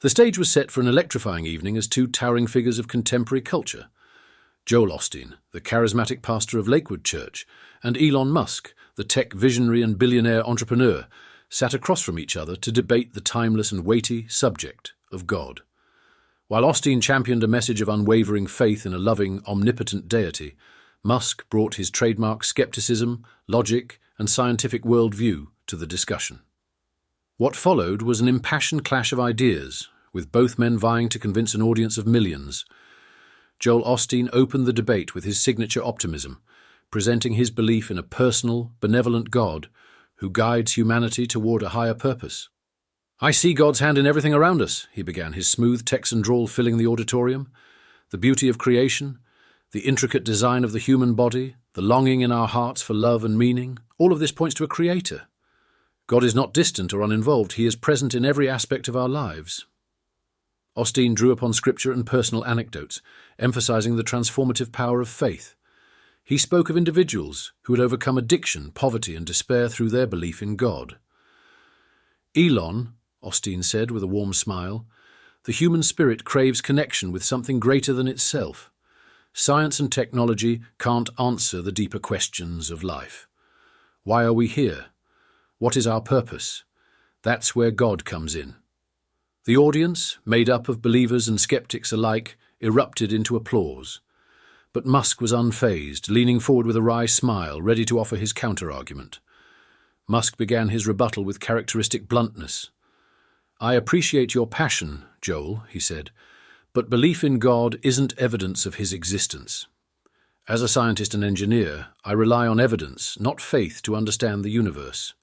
The stage was set for an electrifying evening as two towering figures of contemporary culture, Joel Osteen, the charismatic pastor of Lakewood Church, and Elon Musk, the tech visionary and billionaire entrepreneur, sat across from each other to debate the timeless and weighty subject of God. While Osteen championed a message of unwavering faith in a loving, omnipotent deity, Musk brought his trademark skepticism, logic, and scientific worldview to the discussion. What followed was an impassioned clash of ideas, with both men vying to convince an audience of millions. Joel Osteen opened the debate with his signature optimism, presenting his belief in a personal, benevolent God who guides humanity toward a higher purpose. "I see God's hand in everything around us," he began, his smooth Texan drawl filling the auditorium. "The beauty of creation, the intricate design of the human body, the longing in our hearts for love and meaning, all of this points to a creator. God is not distant or uninvolved. He is present in every aspect of our lives." Osteen drew upon scripture and personal anecdotes, emphasizing the transformative power of faith. He spoke of individuals who had overcome addiction, poverty, and despair through their belief in God. "Elon," Osteen said with a warm smile, "the human spirit craves connection with something greater than itself. Science and technology can't answer the deeper questions of life. Why are we here? What is our purpose? That's where God comes in." The audience, made up of believers and skeptics alike, erupted into applause. But Musk was unfazed, leaning forward with a wry smile, ready to offer his counter-argument. Musk began his rebuttal with characteristic bluntness. "I appreciate your passion, Joel," he said, "but belief in God isn't evidence of his existence. As a scientist and engineer, I rely on evidence, not faith, to understand the universe.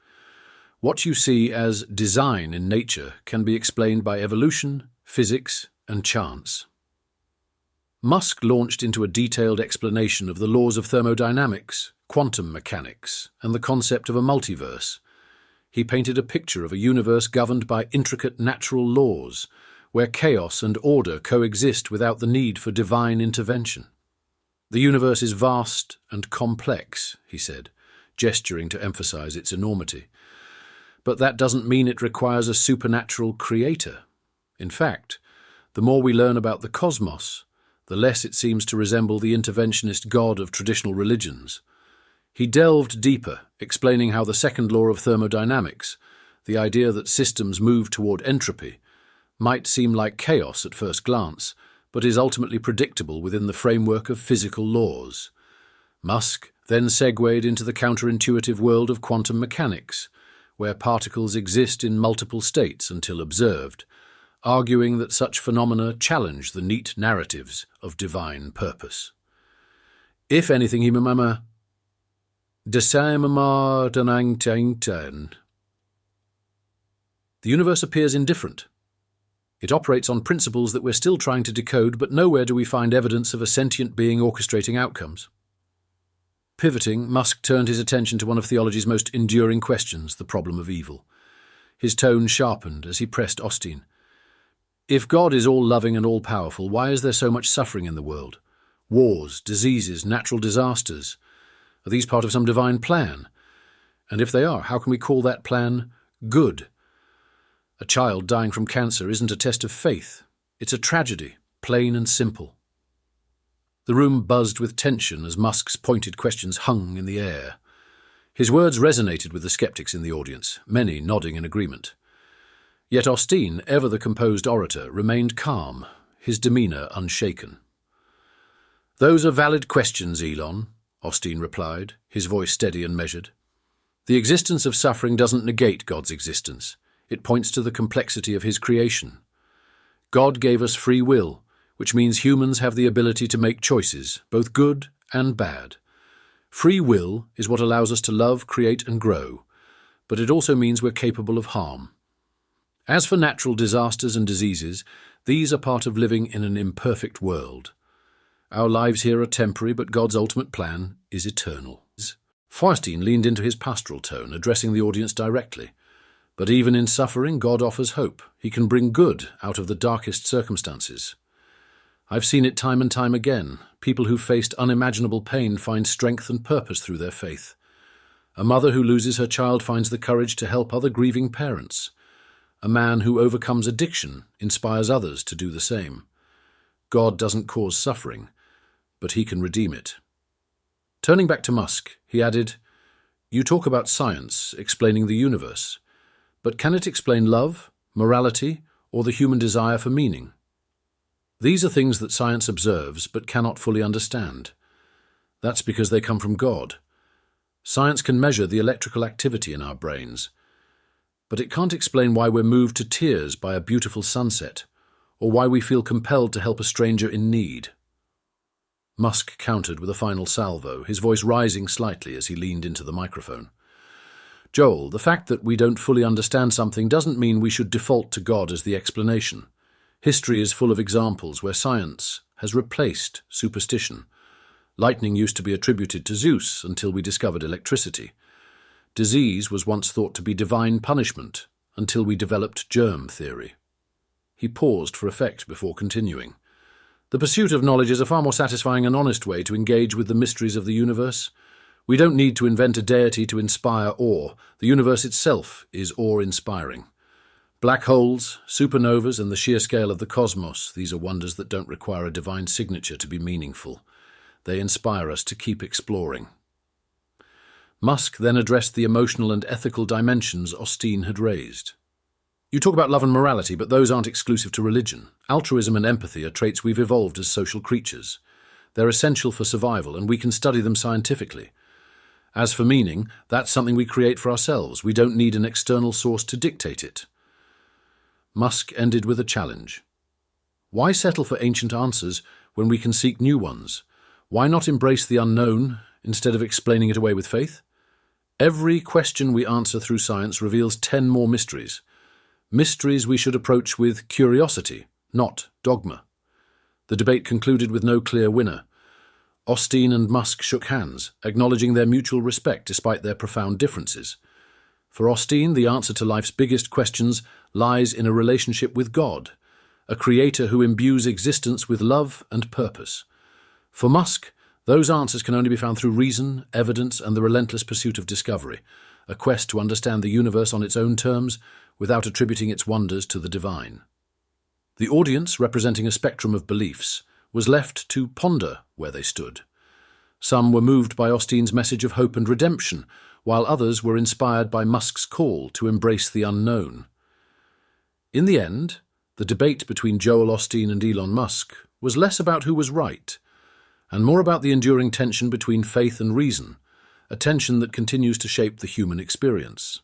What you see as design in nature can be explained by evolution, physics, and chance." Musk launched into a detailed explanation of the laws of thermodynamics, quantum mechanics, and the concept of a multiverse. He painted a picture of a universe governed by intricate natural laws, where chaos and order coexist without the need for divine intervention. "The universe is vast and complex," he said, gesturing to emphasize its enormity. "But that doesn't mean it requires a supernatural creator. In fact, the more we learn about the cosmos, the less it seems to resemble the interventionist God of traditional religions." He delved deeper, explaining how the second law of thermodynamics, the idea that systems move toward entropy, might seem like chaos at first glance, but is ultimately predictable within the framework of physical laws. Musk then segued into the counterintuitive world of quantum mechanics, where particles exist in multiple states until observed, arguing that such phenomena challenge the neat narratives of divine purpose. If anything, the universe appears indifferent. It operates on principles that we're still trying to decode, but nowhere do we find evidence of a sentient being orchestrating outcomes. Pivoting, Musk turned his attention to one of theology's most enduring questions, the problem of evil. His tone sharpened as he pressed Osteen. "If God is all-loving and all-powerful, why is there so much suffering in the world? Wars, diseases, natural disasters. Are these part of some divine plan? And if they are, how can we call that plan good? A child dying from cancer isn't a test of faith. It's a tragedy, plain and simple." The room buzzed with tension as Musk's pointed questions hung in the air. His words resonated with the skeptics in the audience, many nodding in agreement. Yet Osteen, ever the composed orator, remained calm, his demeanor unshaken. "Those are valid questions, Elon," Osteen replied, his voice steady and measured. "The existence of suffering doesn't negate God's existence. It points to the complexity of his creation. God gave us free will, which means humans have the ability to make choices, both good and bad. Free will is what allows us to love, create, and grow, but it also means we're capable of harm. As for natural disasters and diseases, these are part of living in an imperfect world. Our lives here are temporary, but God's ultimate plan is eternal." Osteen leaned into his pastoral tone, addressing the audience directly. "But even in suffering, God offers hope. He can bring good out of the darkest circumstances. I've seen it time and time again. People who faced unimaginable pain find strength and purpose through their faith. A mother who loses her child finds the courage to help other grieving parents. A man who overcomes addiction inspires others to do the same. God doesn't cause suffering, but he can redeem it. Turning back to Musk, he added, "You talk about science explaining the universe, but can it explain love, morality, or the human desire for meaning? These are things that science observes but cannot fully understand. That's because they come from God. Science can measure the electrical activity in our brains, but it can't explain why we're moved to tears by a beautiful sunset, or why we feel compelled to help a stranger in need." Musk countered with a final salvo, his voice rising slightly as he leaned into the microphone. "Joel, the fact that we don't fully understand something doesn't mean we should default to God as the explanation. History is full of examples where science has replaced superstition. Lightning used to be attributed to Zeus until we discovered electricity. Disease was once thought to be divine punishment until we developed germ theory." He paused for effect before continuing. "The pursuit of knowledge is a far more satisfying and honest way to engage with the mysteries of the universe. We don't need to invent a deity to inspire awe. The universe itself is awe-inspiring. Black holes, supernovas, and the sheer scale of the cosmos, these are wonders that don't require a divine signature to be meaningful. They inspire us to keep exploring." Musk then addressed the emotional and ethical dimensions Osteen had raised. "You talk about love and morality, but those aren't exclusive to religion. Altruism and empathy are traits we've evolved as social creatures. They're essential for survival, and we can study them scientifically. As for meaning, that's something we create for ourselves. We don't need an external source to dictate it." Musk ended with a challenge. "Why settle for ancient answers when we can seek new ones? Why not embrace the unknown instead of explaining it away with faith? Every question we answer through science reveals 10 more mysteries. Mysteries we should approach with curiosity, not dogma." The debate concluded with no clear winner. Osteen and Musk shook hands, acknowledging their mutual respect despite their profound differences. For Osteen, the answer to life's biggest questions lies in a relationship with God, a creator who imbues existence with love and purpose. For Musk, those answers can only be found through reason, evidence, and the relentless pursuit of discovery, a quest to understand the universe on its own terms without attributing its wonders to the divine. The audience, representing a spectrum of beliefs, was left to ponder where they stood. Some were moved by Osteen's message of hope and redemption, while others were inspired by Musk's call to embrace the unknown. In the end, the debate between Joel Osteen and Elon Musk was less about who was right, and more about the enduring tension between faith and reason, a tension that continues to shape the human experience.